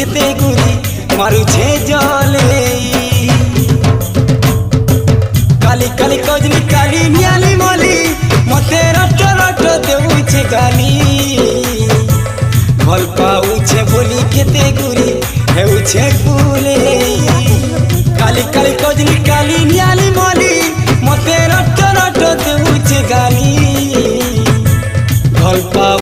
কেতে গুরি মারুছে জলে কালি কালি কজলি কালি নিয়ালি মলি মতে রট রট দেউছে গালি ভাল পাউছে বলি কেতে গুরি হেউছে কুলে কালি কালি কজলি কালি নিয়ালি মলি মতে রট রট দেউছে গালি ভাল পাউ